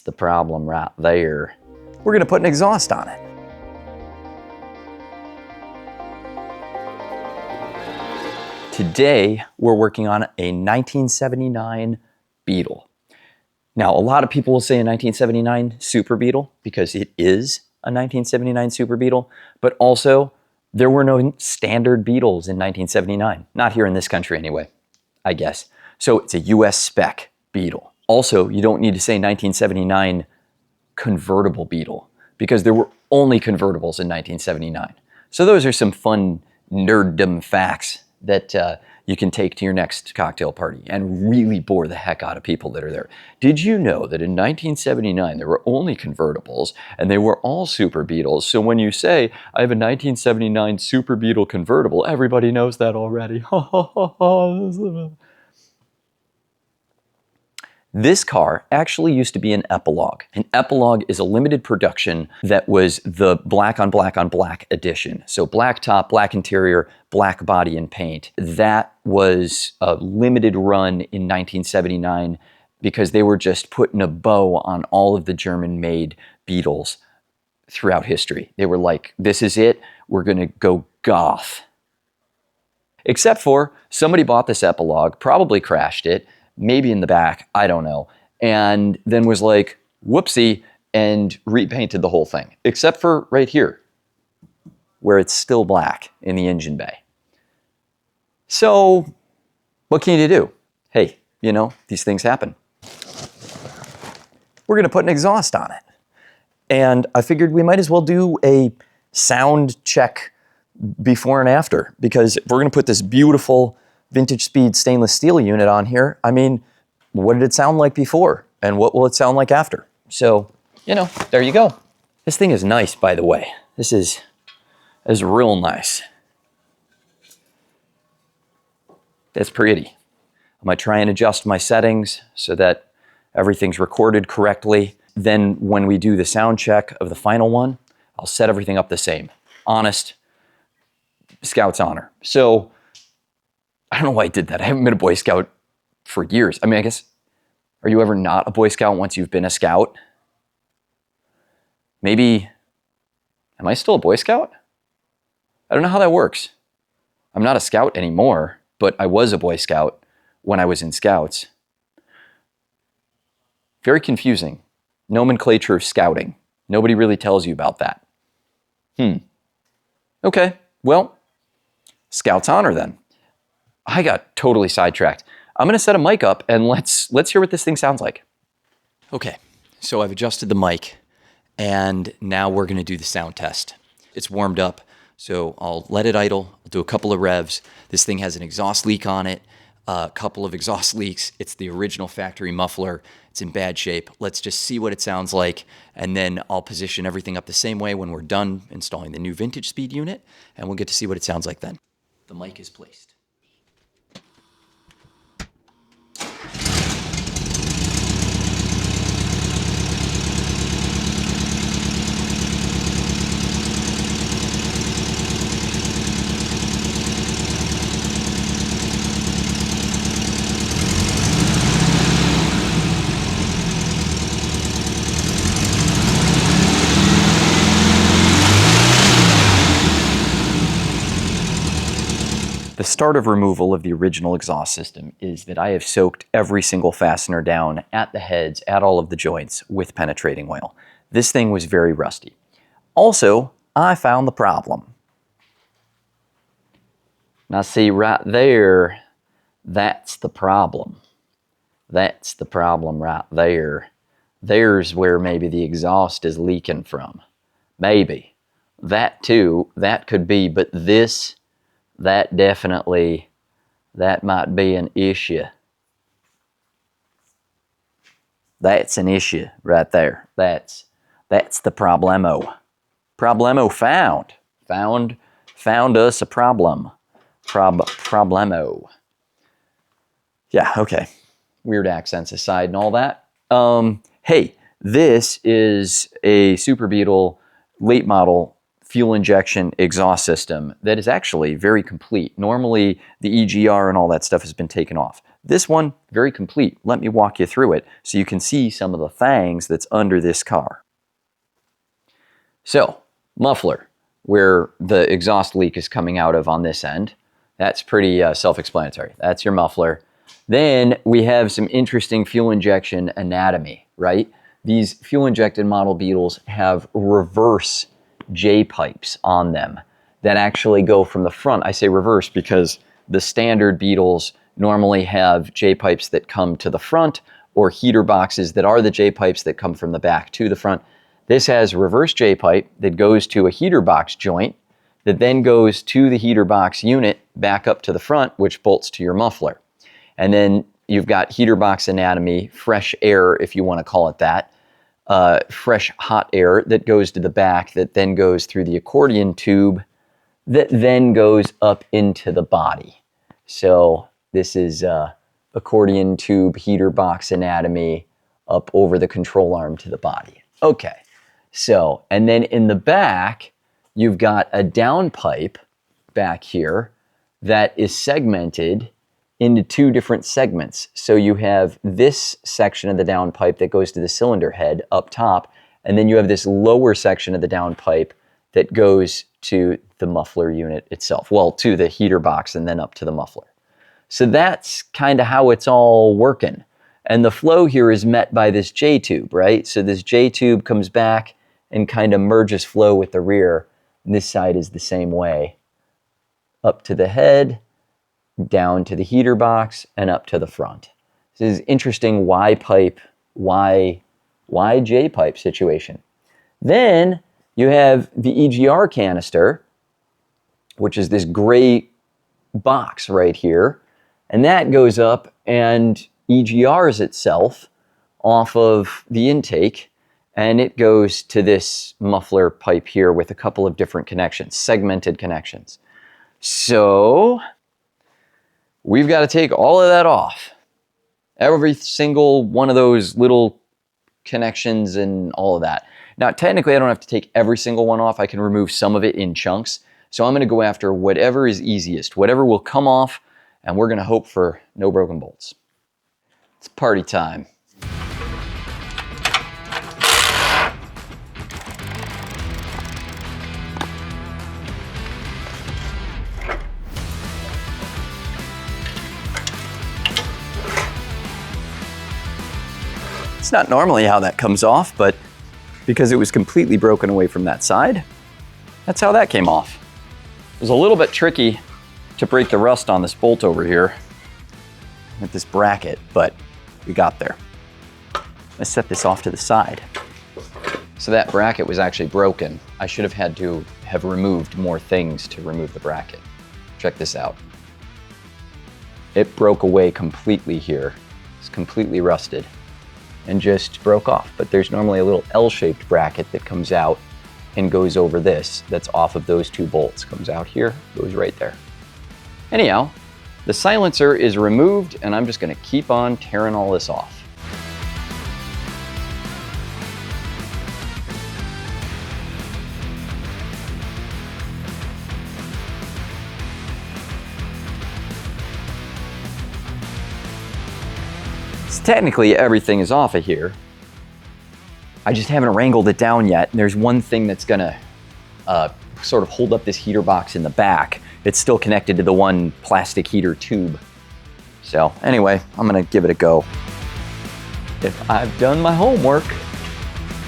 the problem right there. We're gonna put an exhaust on it. Today, we're working on a 1979 Beetle. Now, a lot of people will say a 1979 Super Beetle because it is a 1979 Super Beetle, but also there were no standard Beetles in 1979. Not here in this country anyway, I guess. So it's a US spec Beetle. Also, you don't need to say 1979 convertible Beetle because there were only convertibles in 1979. So those are some fun nerddom facts that you can take to your next cocktail party and really bore the heck out of people that are there. Did you know that in 1979 there were only convertibles and they were all Super Beetles? So when you say, I have a 1979 Super Beetle convertible, everybody knows that already. This car actually used to be an epilogue. An epilogue is a limited production that was the black on black on black edition. So black top, black interior, black body and paint. That was a limited run in 1979 because they were just putting a bow on all of the German-made Beetles throughout history. They were like, this is it, we're gonna go goth. Except for somebody bought this epilogue, probably crashed it, maybe in the back, I don't know, and then was like, whoopsie, and repainted the whole thing, except for right here, where it's still black in the engine bay. So, what can you do? Hey, you know, these things happen. We're gonna put an exhaust on it. And I figured we might as well do a sound check before and after, because if we're gonna put this beautiful vintage speed stainless steel unit on here, I mean, what did it sound like before? And what will it sound like after? So, you know, there you go. This thing is nice, by the way. This is real nice. That's pretty. I'm gonna try and adjust my settings so that everything's recorded correctly. Then when we do the sound check of the final one, I'll set everything up the same. Honest, Scout's honor. So, I don't know why I did that. I haven't been a Boy Scout for years. I mean, I guess, are you ever not a Boy Scout once you've been a Scout? Maybe, am I still a Boy Scout? I don't know how that works. I'm not a Scout anymore, but I was a Boy Scout when I was in Scouts. Very confusing. Nomenclature of scouting. Nobody really tells you about that. Okay, well, Scout's honor then. I got totally sidetracked. I'm gonna set a mic up and let's hear what this thing sounds like. Okay, so I've adjusted the mic and now we're gonna do the sound test. It's warmed up, so I'll let it idle. I'll do a couple of revs. This thing has an exhaust leak on it, a couple of exhaust leaks. It's the original factory muffler. It's in bad shape. Let's just see what it sounds like, and then I'll position everything up the same way when we're done installing the new vintage speed unit, and we'll get to see what it sounds like then. The mic is placed. The start of removal of the original exhaust system is that I have soaked every single fastener down at the heads, at all of the joints, with penetrating oil. This thing was very rusty. Also, I found the problem. Now see right there, that's the problem. That's the problem right there. There's where maybe the exhaust is leaking from. Maybe. That too, that could be, but this, that definitely, that might be an issue. That's an issue right there. That's the problemo. Problemo found. Found us a problem. Problemo. Yeah, okay. Weird accents aside and all that. Hey, this is a Super Beetle late model fuel injection exhaust system that is actually very complete. Normally, the EGR and all that stuff has been taken off. This one, very complete. Let me walk you through it so you can see some of the fangs that's under this car. So, muffler, where the exhaust leak is coming out of on this end. That's pretty self-explanatory. That's your muffler. Then we have some interesting fuel injection anatomy, right? These fuel injected model Beetles have reverse J-pipes on them that actually go from the front. I say reverse because the standard Beetles normally have J-pipes that come to the front or heater boxes that are the J-pipes that come from the back to the front. This has a reverse J-pipe that goes to a heater box joint that then goes to the heater box unit back up to the front, which bolts to your muffler. And then you've got heater box anatomy, fresh air, if you want to call it that, fresh hot air that goes to the back that then goes through the accordion tube that then goes up into the body. So this is accordion tube heater box anatomy up over the control arm to the body. Okay, so, and then in the back, you've got a downpipe back here that is segmented into two different segments. So you have this section of the downpipe that goes to the cylinder head up top, and then you have this lower section of the downpipe that goes to the muffler unit itself. Well, to the heater box and then up to the muffler. So that's kind of how it's all working. And the flow here is met by this J-tube, right? So this J-tube comes back and kind of merges flow with the rear. And this side is the same way. Up to the head, down to the heater box, and up to the front. This is interesting Y-pipe, Y J-pipe situation. Then you have the EGR canister, which is this gray box right here. And that goes up and EGRs itself off of the intake, and it goes to this muffler pipe here with a couple of different connections, segmented connections. So we've got to take all of that off. Every single one of those little connections and all of that. Now, technically, I don't have to take every single one off. I can remove some of it in chunks. So I'm going to go after whatever is easiest, whatever will come off, and we're going to hope for no broken bolts. It's party time. It's not normally how that comes off, but because it was completely broken away from that side, that's how that came off. It was a little bit tricky to break the rust on this bolt over here with this bracket, but we got there. Let's set this off to the side. So that bracket was actually broken. I should have had to have removed more things to remove the bracket. Check this out. It broke away completely here. It's completely rusted and just broke off. But there's normally a little L-shaped bracket that comes out and goes over this. That's off of those two bolts. Comes out here, goes right there. Anyhow, the silencer is removed, and I'm just gonna keep on tearing all this off. So technically, everything is off of here. I just haven't wrangled it down yet. There's one thing that's gonna sort of hold up this heater box in the back. It's still connected to the one plastic heater tube. So anyway, I'm gonna give it a go. If I've done my homework,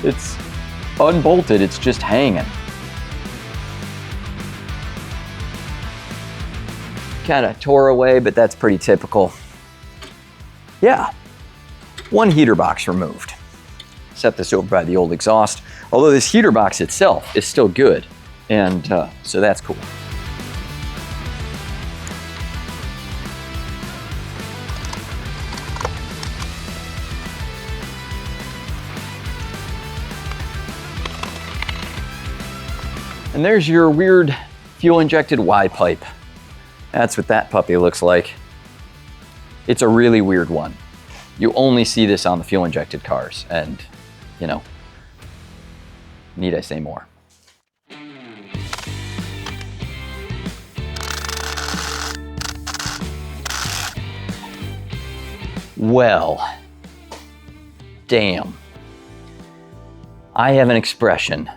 it's unbolted, it's just hanging. Kind of tore away, but that's pretty typical. Yeah, one heater box removed. Set this over by the old exhaust, although this heater box itself is still good, and so that's cool. And there's your weird fuel-injected Y-pipe. That's what that puppy looks like. It's a really weird one. You only see this on the fuel-injected cars, and, you know, need I say more? Well, damn. I have an expression.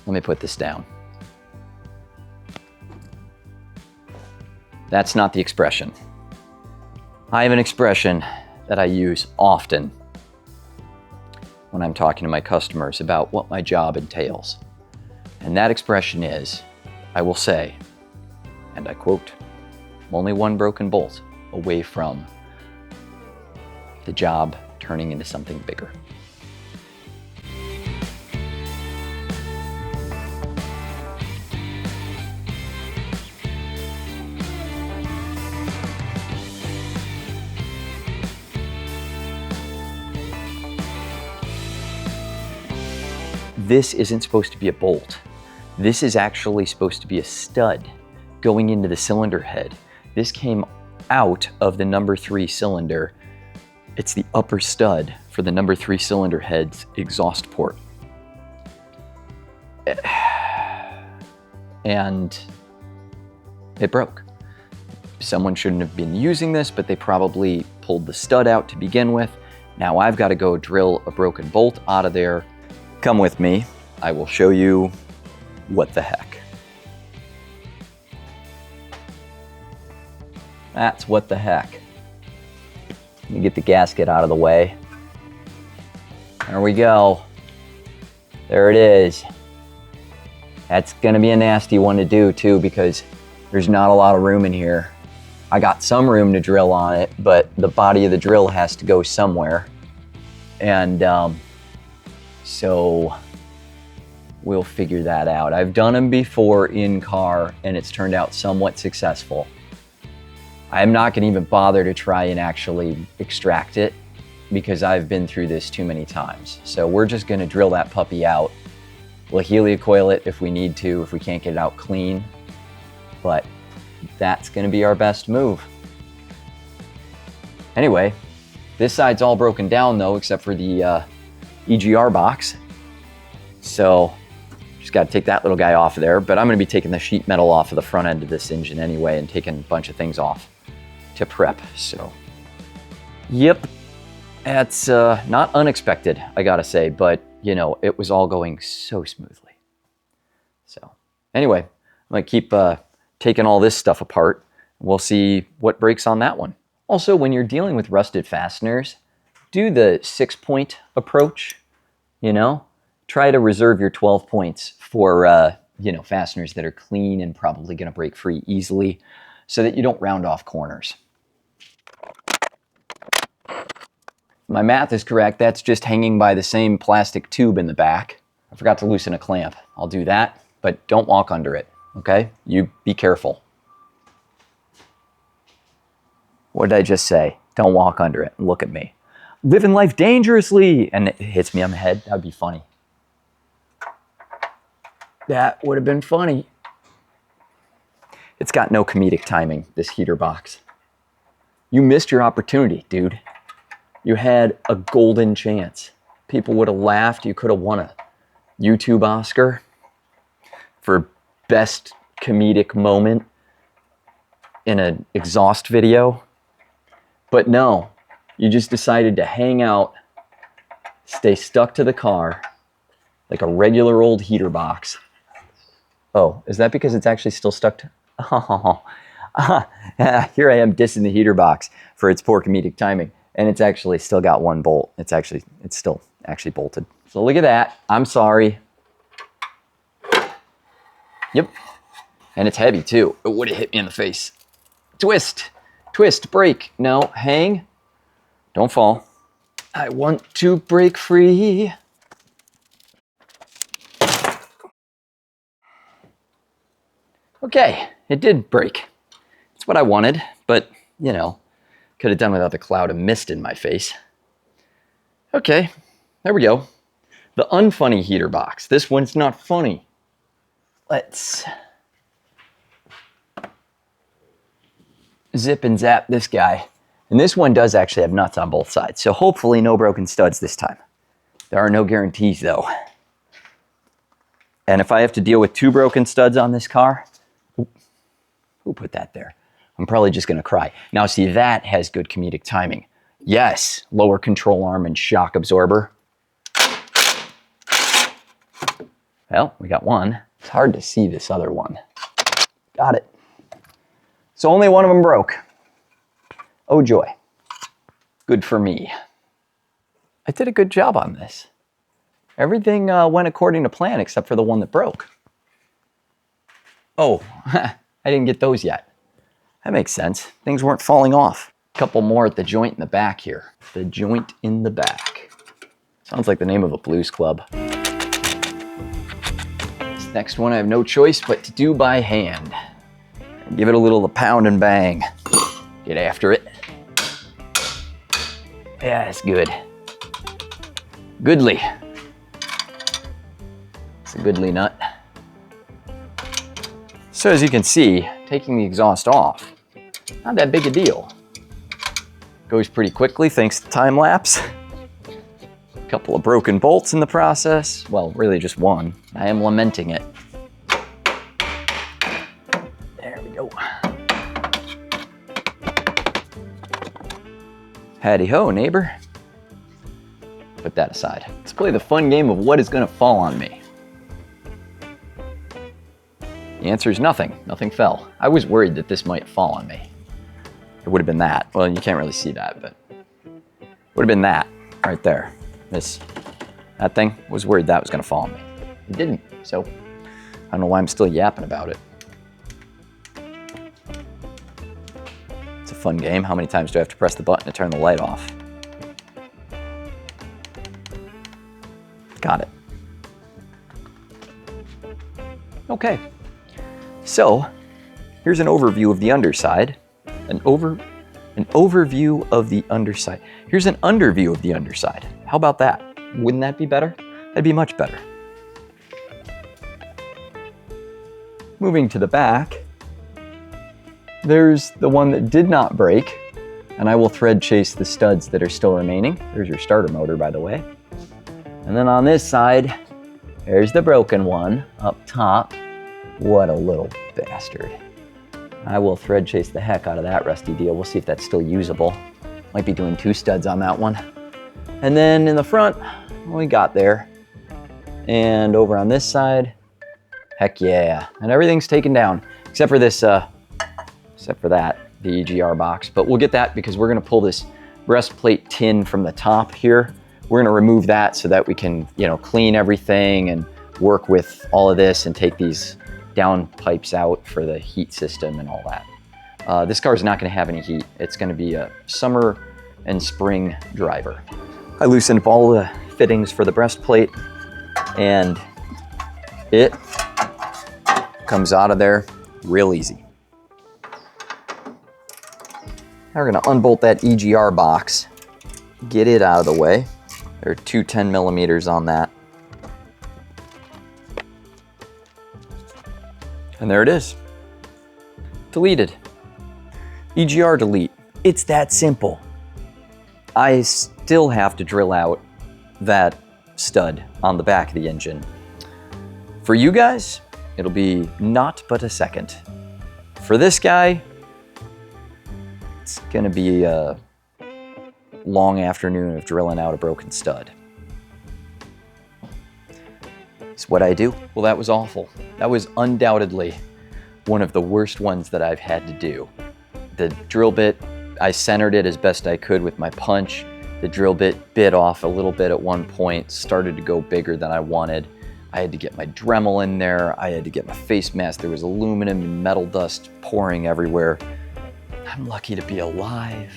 Let me put this down. That's not the expression. I have an expression that I use often when I'm talking to my customers about what my job entails. And that expression is, I will say, and I quote, I'm only one broken bolt away from the job turning into something bigger. This isn't supposed to be a bolt. This is actually supposed to be a stud going into the cylinder head. This came out of the number 3 cylinder. It's the upper stud for the number 3 cylinder head's exhaust port. And it broke. Someone shouldn't have been using this, but they probably pulled the stud out to begin with. Now I've got to go drill a broken bolt out of there. Come with me. I will show you what the heck. That's what the heck. Let me get the gasket out of the way. There we go. There it is. That's gonna be a nasty one to do too, because there's not a lot of room in here. I got some room to drill on it, but the body of the drill has to go somewhere. And so we'll figure that out. I've done them before in car and it's turned out somewhat successful. I'm not gonna even bother to try and actually extract it because I've been through this too many times. So we're just gonna drill that puppy out. We'll heliocoil it if we need to, if we can't get it out clean, but that's gonna be our best move. Anyway, this side's all broken down though, except for the EGR box. So just got to take that little guy off of there, but I'm going to be taking the sheet metal off of the front end of this engine anyway and taking a bunch of things off to prep. So yep, that's not unexpected, I gotta say, but you know, it was all going so smoothly. So anyway, I'm going to keep taking all this stuff apart. We'll see what breaks on that one. Also, when you're dealing with rusted fasteners, do the 6-point approach, you know? Try to reserve your 12 points for, you know, fasteners that are clean and probably going to break free easily so that you don't round off corners. My math is correct. That's just hanging by the same plastic tube in the back. I forgot to loosen a clamp. I'll do that, but don't walk under it, okay? You be careful. What did I just say? Don't walk under it. Look at me. Living life dangerously, and it hits me on the head. That would be funny. That would have been funny. It's got no comedic timing, this heater box. You missed your opportunity, dude. You had a golden chance. People would have laughed. You could have won a YouTube Oscar for best comedic moment in an exhaust video. But no, you just decided to hang out, stay stuck to the car like a regular old heater box. Oh, is that because it's actually still stuck to... Oh, here I am dissing the heater box for its poor comedic timing. And it's actually still got one bolt. It's still actually bolted. So look at that. I'm sorry. Yep. And it's heavy too. It would have hit me in the face. Twist, twist, break. No, hang. Don't fall. I want to break free. Okay, it did break. It's what I wanted, but you know, could have done without the cloud of mist in my face. Okay, there we go. The unfunny heater box. This one's not funny. Let's zip and zap this guy. And this one does actually have nuts on both sides, so hopefully no broken studs this time. There are no guarantees though. And if I have to deal with 2 broken studs on this car, who put that there? I'm probably just going to cry. Now, see, that has good comedic timing. Yes, lower control arm and shock absorber. Well, we got one. It's hard to see this other one. Got it. So only one of them broke. Oh joy. Good for me. I did a good job on this. Everything went according to plan except for the one that broke. Oh, I didn't get those yet. That makes sense. Things weren't falling off. A couple more at the joint in the back here. The joint in the back. Sounds like the name of a blues club. This next one I have no choice but to do by hand. Give it a little pound and bang. Get after it. Yeah, that's good. Goodly. It's a goodly nut. So as you can see, taking the exhaust off, not that big a deal. Goes pretty quickly thanks to time lapse. A couple of broken bolts in the process. Well, really just one. I am lamenting it. There we go. Howdy ho, neighbor. Put that aside. Let's play the fun game of what is gonna fall on me. The answer is nothing. Nothing fell. I was worried that this might fall on me. It would have been that. Well, you can't really see that, but it would have been that right there. That thing, was worried that was gonna fall on me. It didn't, so I don't know why I'm still yapping about it. It's a fun game. How many times do I have to press the button to turn the light off? Got it. Okay. So, here's an overview of the underside. An overview of the underside. Here's an underview of the underside. How about that? Wouldn't that be better? That'd be much better. Moving to the back, there's the one that did not break, and I will thread chase the studs that are still remaining. There's your starter motor, by the way. And then on this side, there's the broken one up top. What a little bastard. I will thread chase the heck out of that rusty deal. We'll see if that's still usable. Might be doing 2 studs on that one. And then in the front, we got there. And over on this side, heck yeah. And everything's taken down, except for this, except for that, the EGR box. But we'll get that because we're gonna pull this breastplate tin from the top here. We're gonna remove that so that we can, clean everything and work with all of this and take these down pipes out for the heat system and all that. This car is not gonna have any heat. It's gonna be a summer and spring driver. I loosened up all the fittings for the breastplate and it comes out of there real easy. Now we're gonna unbolt that EGR box, get it out of the way. There are 2 10mm on that. And there it is. Deleted. EGR delete. It's that simple. I still have to drill out that stud on the back of the engine. For you guys, it'll be not but a second. For this guy, it's gonna be a long afternoon of drilling out a broken stud. It's what I do. Well, that was awful. That was undoubtedly one of the worst ones that I've had to do. The drill bit, I centered it as best I could with my punch. The drill bit bit off a little bit at one point, started to go bigger than I wanted. I had to get my Dremel in there. I had to get my face mask. There was aluminum and metal dust pouring everywhere. I'm lucky to be alive.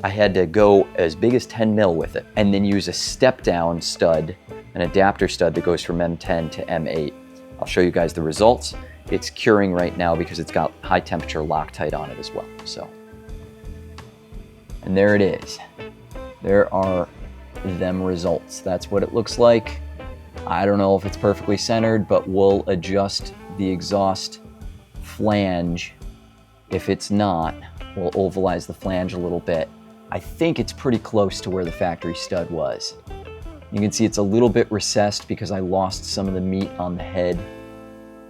I had to go as big as 10 mil with it and then use a step down stud, an adapter stud that goes from M10 to M8. I'll show you guys the results. It's curing right now because it's got high temperature Loctite on it as well. So, and there it is. There are them results. That's what it looks like. I don't know if it's perfectly centered, but we'll adjust the exhaust flange. If it's not, we'll ovalize the flange a little bit. I think it's pretty close to where the factory stud was. You can see it's a little bit recessed because I lost some of the meat on the head.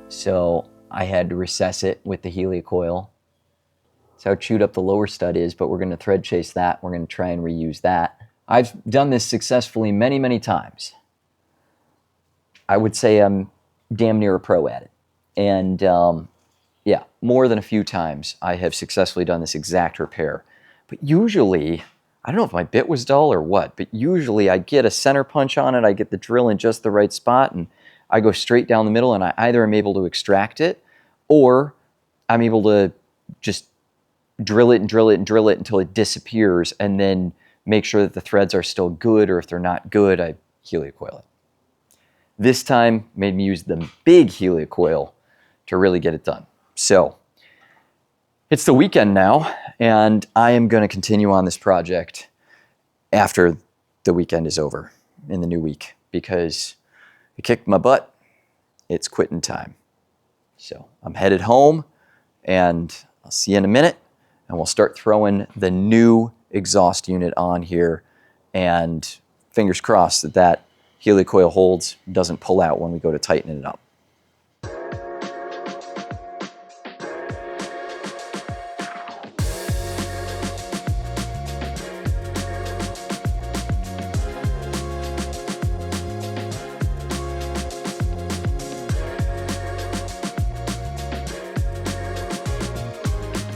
So I had to recess it with the helicoil. That's how chewed up the lower stud is, but we're going to thread chase that. We're going to try and reuse that. I've done this successfully many, many times. I would say I'm damn near a pro at it. And yeah, more than a few times I have successfully done this exact repair. But usually, I don't know if my bit was dull or what, but usually I get a center punch on it, I get the drill in just the right spot, and I go straight down the middle, and I either am able to extract it, or I'm able to just drill it and drill it and drill it until it disappears, and then make sure that the threads are still good, or if they're not good, I heliocoil it. This time made me use the big heliocoil to really get it done. So it's the weekend now, and I am going to continue on this project after the weekend is over in the new week, because it kicked my butt. It's quitting time. So I'm headed home, and I'll see you in a minute, and we'll start throwing the new exhaust unit on here, and fingers crossed that that heliocoil holds, doesn't pull out when we go to tighten it up.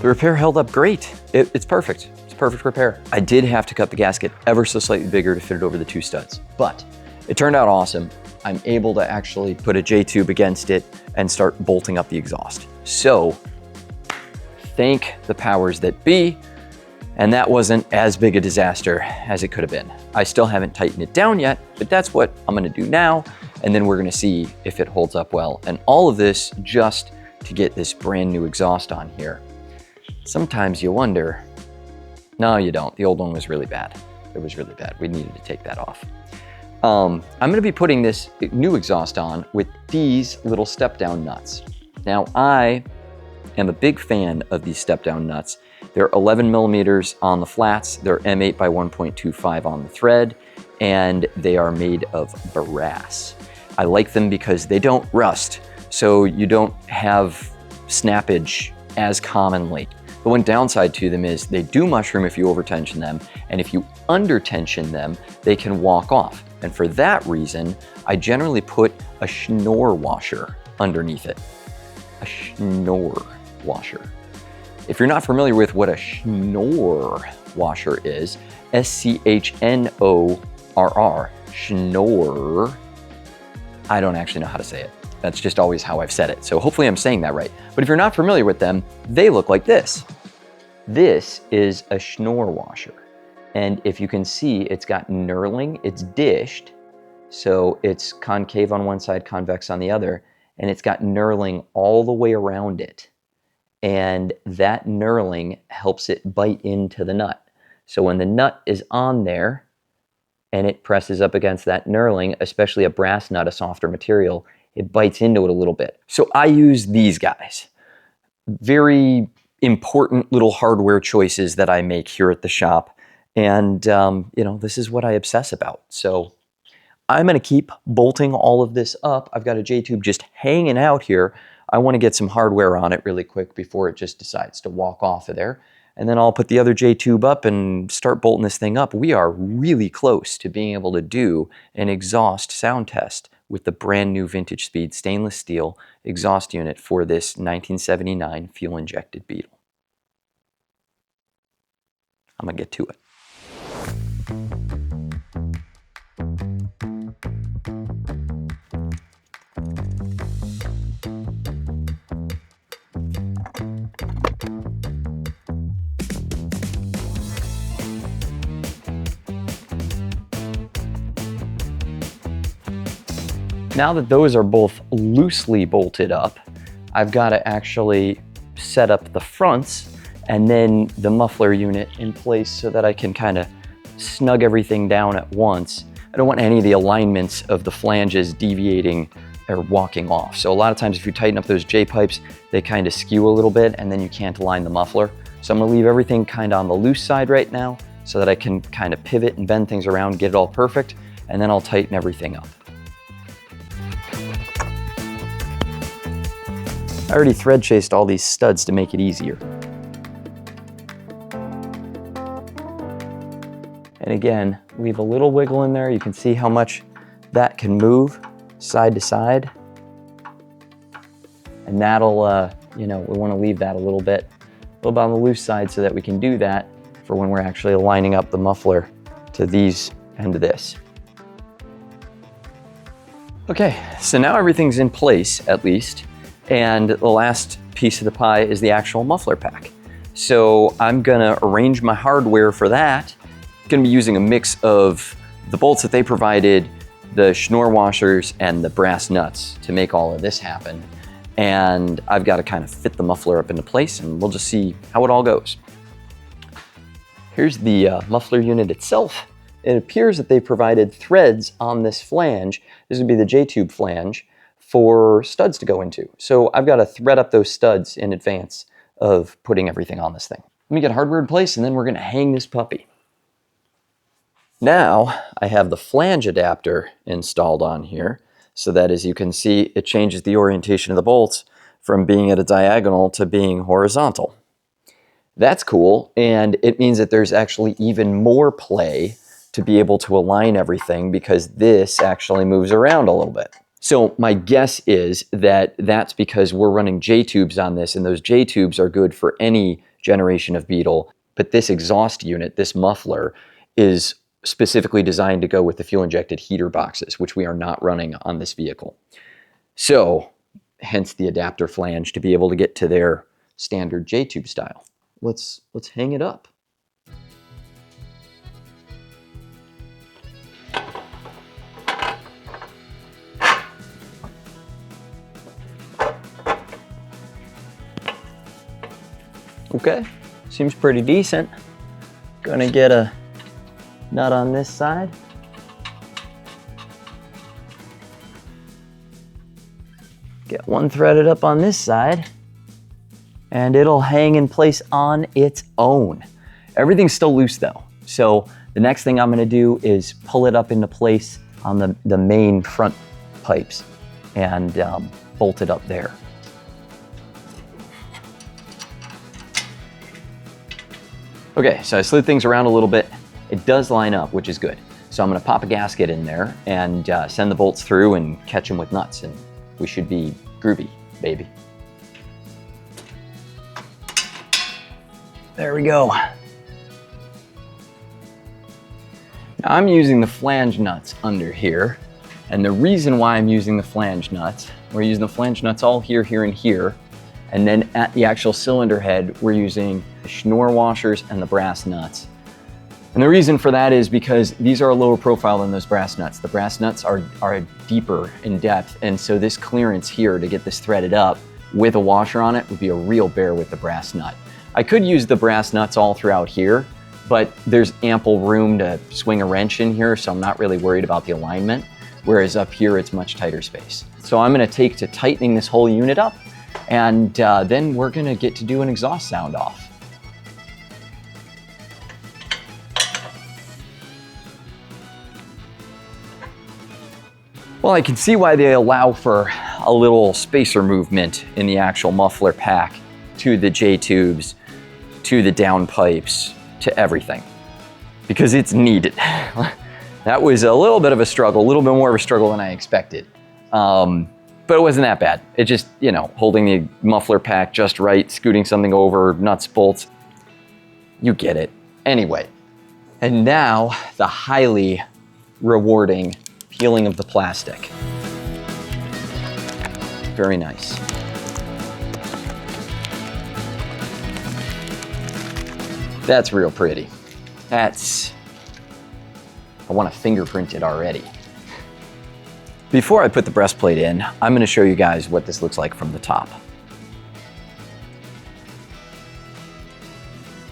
The repair held up great. It's perfect. It's a perfect repair. I did have to cut the gasket ever so slightly bigger to fit it over the two studs, but it turned out awesome. I'm able to actually put a J-tube against it and start bolting up the exhaust. So thank the powers that be, and that wasn't as big a disaster as it could have been. I still haven't tightened it down yet, but that's what I'm gonna do now, and then we're gonna see if it holds up well. And all of this just to get this brand new exhaust on here. Sometimes you wonder, no, you don't. The old one was really bad. It was really bad. We needed to take that off. I'm gonna be putting this new exhaust on with these little step-down nuts. Now, I am a big fan of these step-down nuts. They're 11 millimeters on the flats, they're M8 by 1.25 on the thread, and they are made of brass. I like them because they don't rust, so you don't have snappage as commonly. The one downside to them is they do mushroom if you over-tension them, and if you under-tension them, they can walk off. And for that reason, I generally put a Schnorr washer underneath it. A Schnorr washer. If you're not familiar with what a Schnorr washer is, S-C-H-N-O-R-R, Schnorr, I don't actually know how to say it. That's just always how I've said it. So hopefully I'm saying that right. But if you're not familiar with them, they look like this. This is a Schnorr washer. And if you can see, it's got knurling, it's dished. So it's concave on one side, convex on the other. And it's got knurling all the way around it. And that knurling helps it bite into the nut. So when the nut is on there and it presses up against that knurling, especially a brass nut, a softer material, it bites into it a little bit. So I use these guys. Very important little hardware choices that I make here at the shop. And, you know, this is what I obsess about. So I'm gonna keep bolting all of this up. I've got a J-tube just hanging out here. I wanna get some hardware on it really quick before it just decides to walk off of there. And then I'll put the other J-tube up and start bolting this thing up. We are really close to being able to do an exhaust sound test with the brand new vintage speed stainless steel exhaust unit for this 1979 fuel injected Beetle. I'm gonna get to it. Now that those are both loosely bolted up, I've got to actually set up the fronts and then the muffler unit in place so that I can kind of snug everything down at once. I don't want any of the alignments of the flanges deviating or walking off. So a lot of times if you tighten up those J-pipes, they kind of skew a little bit and then you can't align the muffler. So I'm gonna leave everything kind of on the loose side right now so that I can kind of pivot and bend things around, get it all perfect, and then I'll tighten everything up. I already thread chased all these studs to make it easier. And again, leave a little wiggle in there. You can see how much that can move side to side. And that'll, you know, we want to leave that a little bit on the loose side so that we can do that for when we're actually lining up the muffler to these and this. Okay, so now everything's in place at least. And the last piece of the pie is the actual muffler pack. So I'm gonna arrange my hardware for that. Gonna be using a mix of the bolts that they provided, the schnorr washers, and the brass nuts to make all of this happen. And I've got to kind of fit the muffler up into place, and we'll just see how it all goes. Here's the muffler unit itself. It appears that they provided threads on this flange. This would be the J-tube flange for studs to go into. So I've got to thread up those studs in advance of putting everything on this thing. Let me get hardware in place, and then we're going to hang this puppy. Now I have the flange adapter installed on here, so that, as you can see, it changes the orientation of the bolts from being at a diagonal to being horizontal. That's cool, and it means that there's actually even more play to be able to align everything, because this actually moves around a little bit. So my guess is that that's because we're running J-tubes on this, and those J-tubes are good for any generation of Beetle, but this exhaust unit, this muffler, is specifically designed to go with the fuel-injected heater boxes, which we are not running on this vehicle. So, hence the adapter flange to be able to get to their standard J-tube style. Let's hang it up. Okay, seems pretty decent. Gonna get a nut on this side. Get one threaded up on this side, and it'll hang in place on its own. Everything's still loose though. So the next thing I'm gonna do is pull it up into place on the main front pipes and bolt it up there. Okay, so I slid things around a little bit. It does line up, which is good. So I'm gonna pop a gasket in there and send the bolts through and catch them with nuts, and we should be groovy, baby. There we go. Now I'm using the flange nuts under here, and the reason why I'm using the flange nuts, we're using the flange nuts all here, here, and here, and then at the actual cylinder head, we're using the schnorr washers and the brass nuts. And the reason for that is because these are a lower profile than those brass nuts. The brass nuts are deeper in depth, and so this clearance here to get this threaded up with a washer on it would be a real bear with the brass nut. I could use the brass nuts all throughout here, but there's ample room to swing a wrench in here, so I'm not really worried about the alignment, whereas up here it's much tighter space. So I'm gonna take to tightening this whole unit up, and then we're gonna get to do an exhaust sound off. Well, I can see why they allow for a little spacer movement in the actual muffler pack to the J-tubes, to the downpipes, to everything, because it's needed. That was a little bit of a struggle, a little bit more of a struggle than I expected. But it wasn't that bad. It just, you know, holding the muffler pack just right, scooting something over, nuts, bolts, you get it. Anyway, and now the highly rewarding peeling of the plastic. Very nice. That's real pretty. I want to fingerprint it already. Before I put the breastplate in, I'm going to show you guys what this looks like from the top.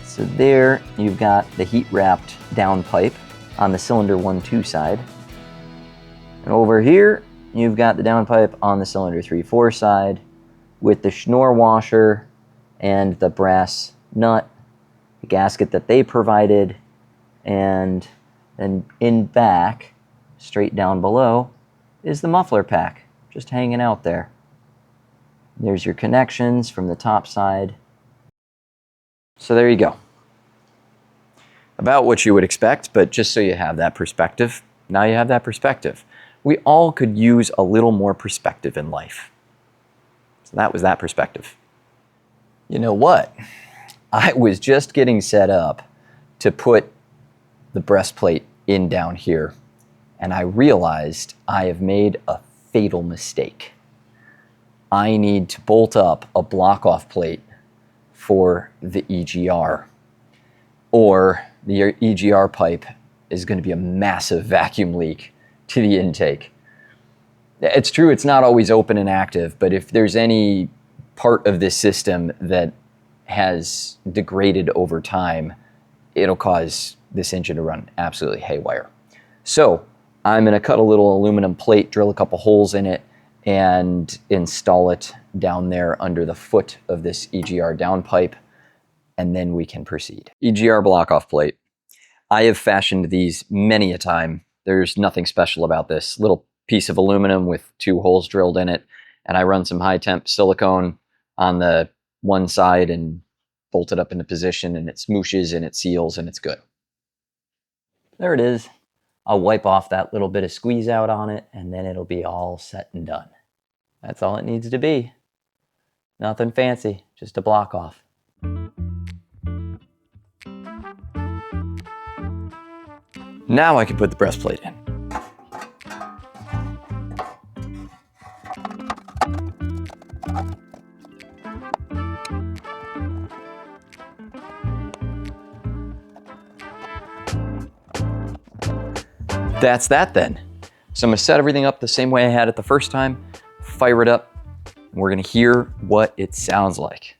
So there you've got the heat-wrapped downpipe on the cylinder 1-2 side. And over here, you've got the downpipe on the cylinder 3-4 side with the schnorr washer and the brass nut, the gasket that they provided, and then in back, straight down below, is the muffler pack, just hanging out there. There's your connections from the top side. So there you go. About what you would expect, but just so you have that perspective, now you have that perspective. We all could use a little more perspective in life. So that was that perspective. You know what? I was just getting set up to put the breastplate in down here, and I realized I have made a fatal mistake. I need to bolt up a block-off plate for the EGR, or the EGR pipe is going to be a massive vacuum leak to the intake. It's true, it's not always open and active, but if there's any part of this system that has degraded over time, it'll cause this engine to run absolutely haywire. So I'm going to cut a little aluminum plate, drill a couple holes in it, and install it down there under the foot of this EGR downpipe, and then we can proceed. EGR block-off plate. I have fashioned these many a time. There's nothing special about this. Little piece of aluminum with 2 holes drilled in it, and I run some high-temp silicone on the one side and bolt it up into position, and it smooshes and it seals and it's good. There it is. I'll wipe off that little bit of squeeze out on it, and then it'll be all set and done. That's all it needs to be. Nothing fancy, just a block off. Now I can put the breastplate in. That's that then. So I'm gonna set everything up the same way I had it the first time, fire it up, and we're gonna hear what it sounds like.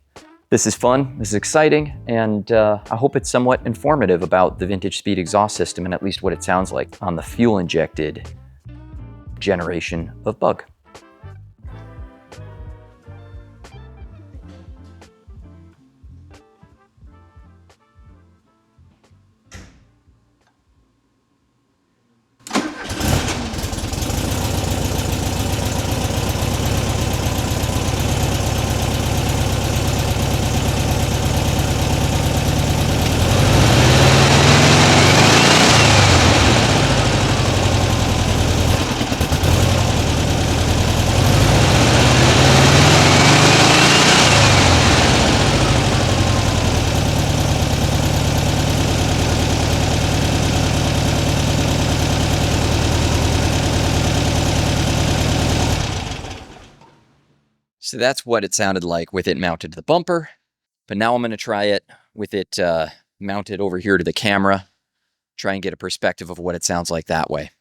This is fun, this is exciting, and I hope it's somewhat informative about the vintage speed exhaust system and at least what it sounds like on the fuel-injected generation of Bug. So that's what it sounded like with it mounted to the bumper. But now I'm going to try it with it mounted over here to the camera. Try and get a perspective of what it sounds like that way.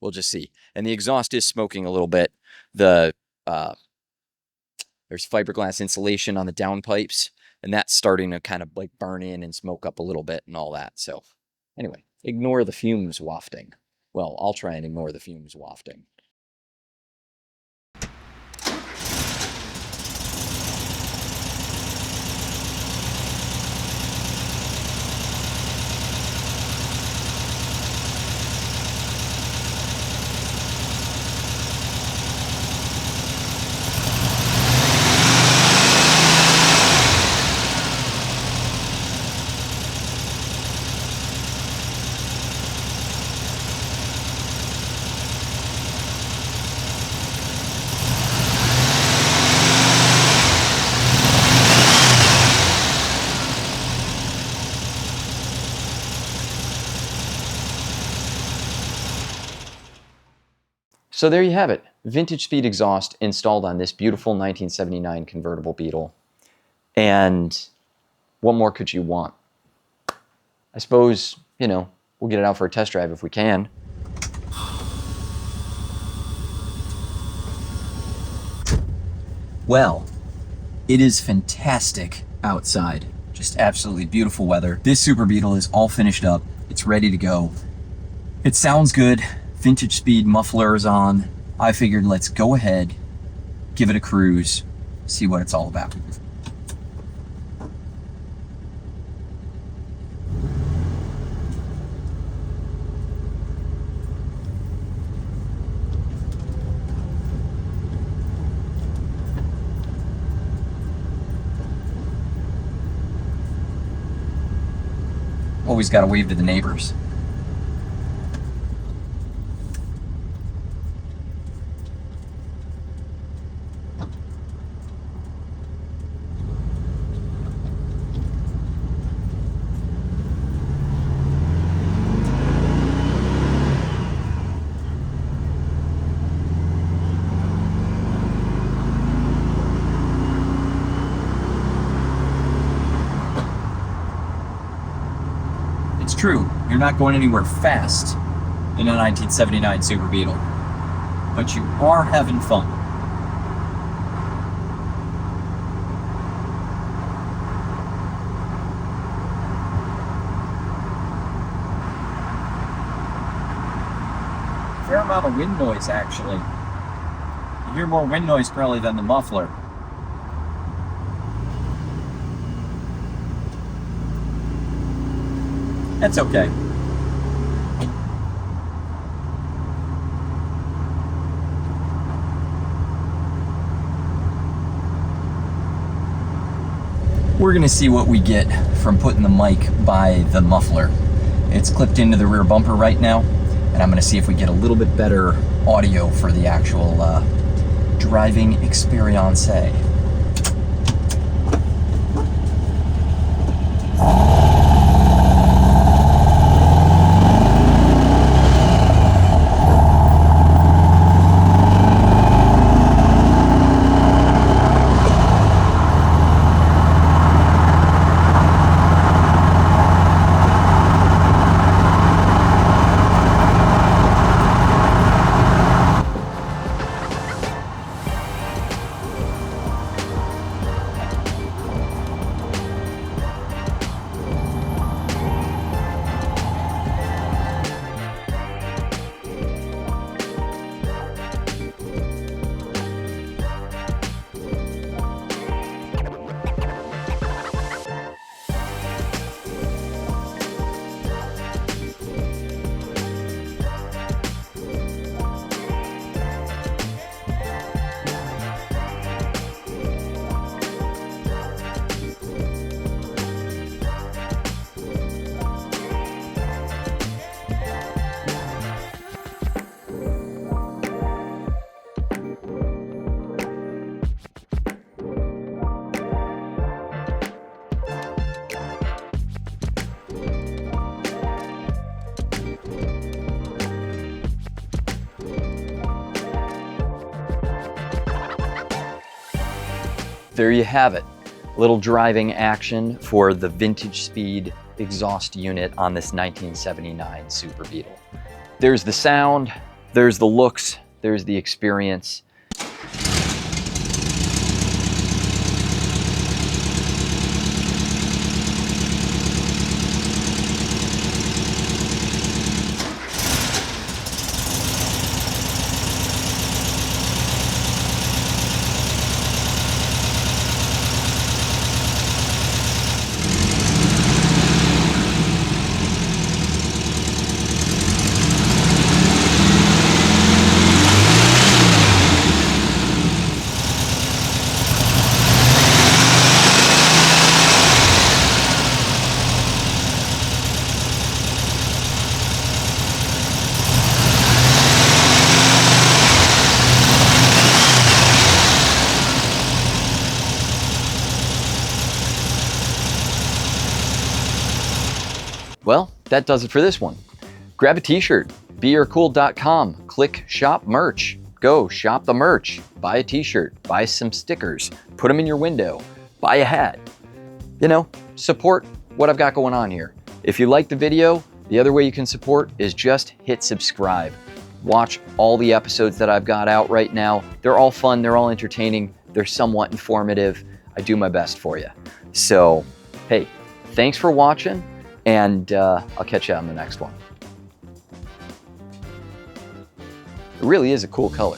We'll just see. And the exhaust is smoking a little bit. There's fiberglass insulation on the downpipes, and that's starting to kind of like burn in and smoke up a little bit and all that. So anyway, ignore the fumes wafting. Well, I'll try and ignore the fumes wafting. So there you have it, vintage speed exhaust installed on this beautiful 1979 convertible Beetle. And what more could you want? I suppose, you know, we'll get it out for a test drive if we can. Well, it is fantastic outside. Just absolutely beautiful weather. This Super Beetle is all finished up. It's ready to go. It sounds good. Vintage speed muffler is on. I figured let's go ahead, give it a cruise, see what it's all about. Well, always got to wave to the neighbors. It's true, you're not going anywhere fast in a 1979 Super Beetle, but you are having fun. Fair amount of wind noise, actually. You hear more wind noise probably than the muffler. That's okay. We're gonna see what we get from putting the mic by the muffler. It's clipped into the rear bumper right now, and I'm gonna see if we get a little bit better audio for the actual driving experience. There you have it. Little driving action for the vintage speed exhaust unit on this 1979 Super Beetle. There's the sound, there's the looks, there's the experience. Well, that does it for this one. Grab a t-shirt, beaircooled.com, click shop merch. Go shop the merch, buy a t-shirt, buy some stickers, put them in your window, buy a hat. You know, support what I've got going on here. If you like the video, the other way you can support is just hit subscribe. Watch all the episodes that I've got out right now. They're all fun, they're all entertaining, they're somewhat informative. I do my best for you. So, hey, thanks for watching. And I'll catch you on the next one. It really is a cool color.